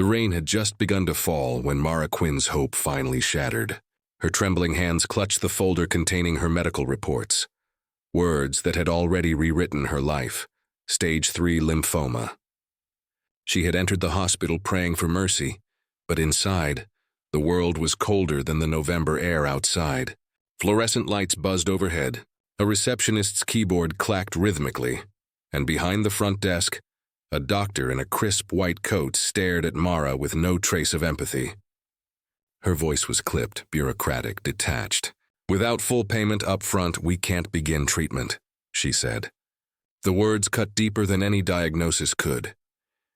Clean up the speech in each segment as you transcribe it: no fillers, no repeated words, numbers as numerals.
The rain had just begun to fall when Mara Quinn's hope finally shattered. Her trembling hands clutched the folder containing her medical reports. Words that had already rewritten her life. Stage 3 lymphoma. She had entered the hospital praying for mercy, but inside, the world was colder than the November air outside. Fluorescent lights buzzed overhead. A receptionist's keyboard clacked rhythmically, and behind the front desk, a doctor in a crisp white coat stared at Mara with no trace of empathy. Her voice was clipped, bureaucratic, detached. "Without full payment up front, we can't begin treatment," she said. The words cut deeper than any diagnosis could.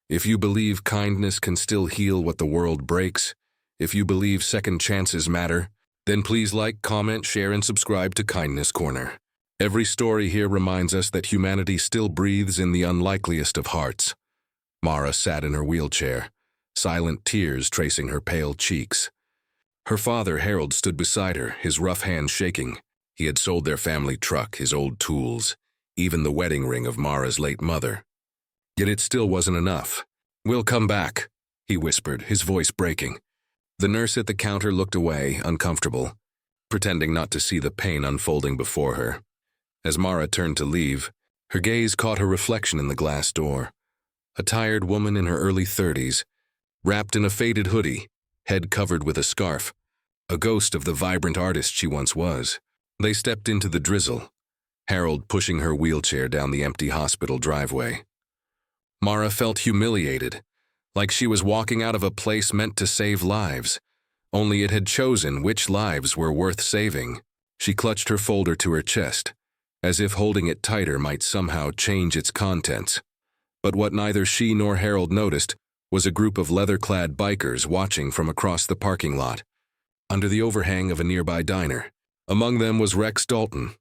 If you believe kindness can still heal what the world breaks, if you believe second chances matter, then please like, comment, share, and subscribe to Kindness Corner. Every story here reminds us that humanity still breathes in the unlikeliest of hearts. Mara sat in her wheelchair, silent tears tracing her pale cheeks. Her father, Harold, stood beside her, his rough hands shaking. He had sold their family truck, his old tools, even the wedding ring of Mara's late mother. Yet it still wasn't enough. "We'll come back," he whispered, his voice breaking. The nurse at the counter looked away, uncomfortable, pretending not to see the pain unfolding before her. As Mara turned to leave, her gaze caught her reflection in the glass door. A tired woman in her early 30s, wrapped in a faded hoodie, head covered with a scarf, a ghost of the vibrant artist she once was. They stepped into the drizzle, Harold pushing her wheelchair down the empty hospital driveway. Mara felt humiliated, like she was walking out of a place meant to save lives, only it had chosen which lives were worth saving. She clutched her folder to her chest, as if holding it tighter might somehow change its contents. But what neither she nor Harold noticed was a group of leather-clad bikers watching from across the parking lot, under the overhang of a nearby diner. Among them was Rex Dalton,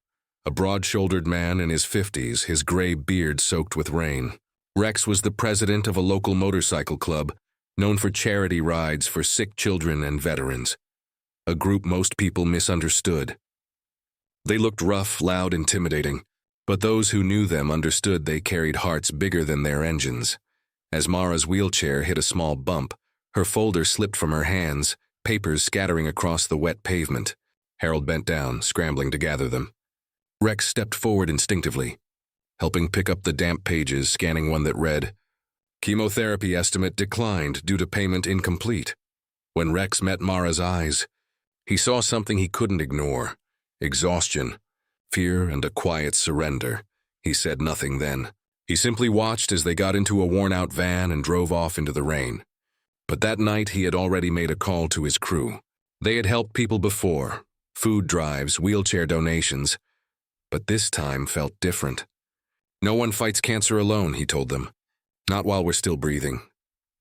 a broad-shouldered man in his 50s, his gray beard soaked with rain. Rex was the president of a local motorcycle club, known for charity rides for sick children and veterans, a group most people misunderstood. They looked rough, loud, intimidating, but those who knew them understood they carried hearts bigger than their engines. As Mara's wheelchair hit a small bump, her folder slipped from her hands, papers scattering across the wet pavement. Harold bent down, scrambling to gather them. Rex stepped forward instinctively, helping pick up the damp pages, scanning one that read, "Chemotherapy estimate declined due to payment incomplete." When Rex met Mara's eyes, he saw something he couldn't ignore: exhaustion, fear, and a quiet surrender. He said nothing then. He simply watched as they got into a worn-out van and drove off into the rain. But that night he had already made a call to his crew. They had helped people before, food drives, wheelchair donations, but this time felt different. "No one fights cancer alone," he told them. "Not while we're still breathing."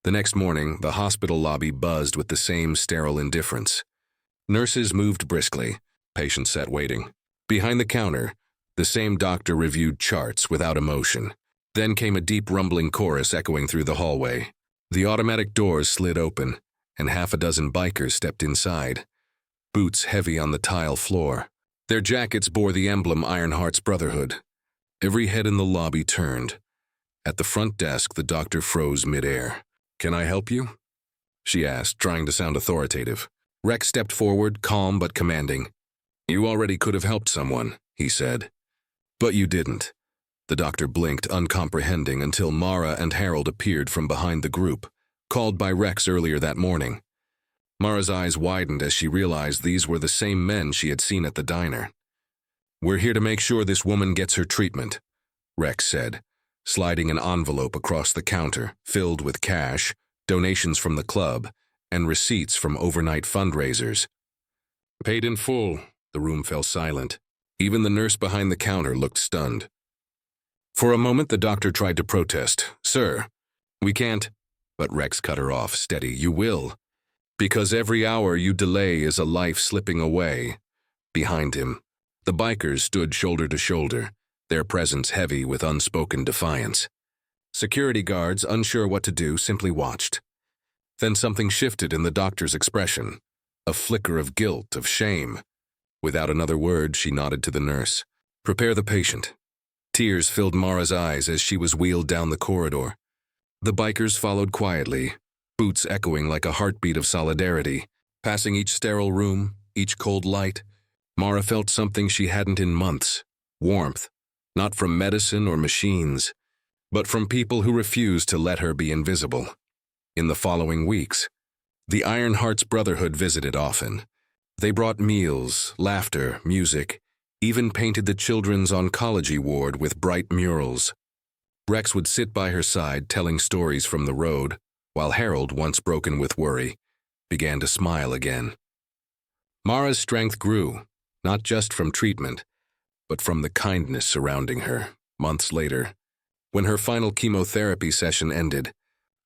The next morning, the hospital lobby buzzed with the same sterile indifference. Nurses moved briskly. Patients sat waiting. Behind the counter, the same doctor reviewed charts without emotion. Then came a deep rumbling chorus echoing through the hallway. The automatic doors slid open, and half a dozen bikers stepped inside, boots heavy on the tile floor. Their jackets bore the emblem Ironheart's Brotherhood. Every head in the lobby turned. At the front desk, the doctor froze midair. "Can I help you?" she asked, trying to sound authoritative. Rex stepped forward, calm but commanding. "You already could have helped someone," he said. "But you didn't." The doctor blinked, uncomprehending, until Mara and Harold appeared from behind the group, called by Rex earlier that morning. Mara's eyes widened as she realized these were the same men she had seen at the diner. "We're here to make sure this woman gets her treatment," Rex said, sliding an envelope across the counter, filled with cash, donations from the club, and receipts from overnight fundraisers. "Paid in full." The room fell silent. Even the nurse behind the counter looked stunned. For a moment, the doctor tried to protest. "Sir, we can't." But Rex cut her off, steady. "You will. Because every hour you delay is a life slipping away." Behind him, the bikers stood shoulder to shoulder, their presence heavy with unspoken defiance. Security guards, unsure what to do, simply watched. Then something shifted in the doctor's expression, a flicker of guilt, of shame. Without another word, she nodded to the nurse. "Prepare the patient." Tears filled Mara's eyes as she was wheeled down the corridor. The bikers followed quietly, boots echoing like a heartbeat of solidarity. Passing each sterile room, each cold light, Mara felt something she hadn't in months. Warmth, not from medicine or machines, but from people who refused to let her be invisible. In the following weeks, the Iron Hearts Brotherhood visited often. They brought meals, laughter, music, even painted the children's oncology ward with bright murals. Rex would sit by her side telling stories from the road, while Harold, once broken with worry, began to smile again. Mara's strength grew, not just from treatment, but from the kindness surrounding her. Months later, when her final chemotherapy session ended,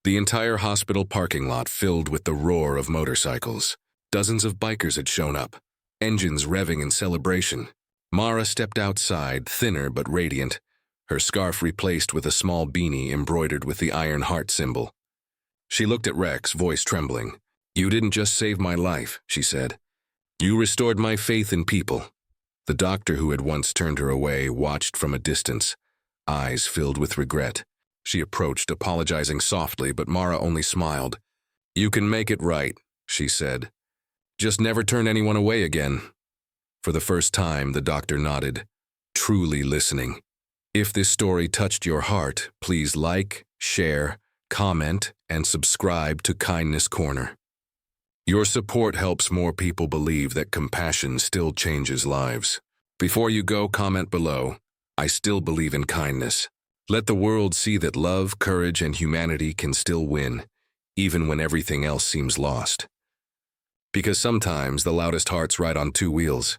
the entire hospital parking lot filled with the roar of motorcycles. Dozens of bikers had shown up, engines revving in celebration. Mara stepped outside, thinner but radiant, her scarf replaced with a small beanie embroidered with the Iron Heart symbol. She looked at Rex, voice trembling. "You didn't just save my life," she said. "You restored my faith in people." The doctor who had once turned her away watched from a distance, eyes filled with regret. She approached, apologizing softly, but Mara only smiled. "You can make it right," she said. "Just never turn anyone away again." For the first time, the doctor nodded, truly listening. If this story touched your heart, please like, share, comment, and subscribe to Kindness Corner. Your support helps more people believe that compassion still changes lives. Before you go, comment below, "I still believe in kindness." Let the world see that love, courage, and humanity can still win, even when everything else seems lost. Because sometimes the loudest hearts ride on two wheels.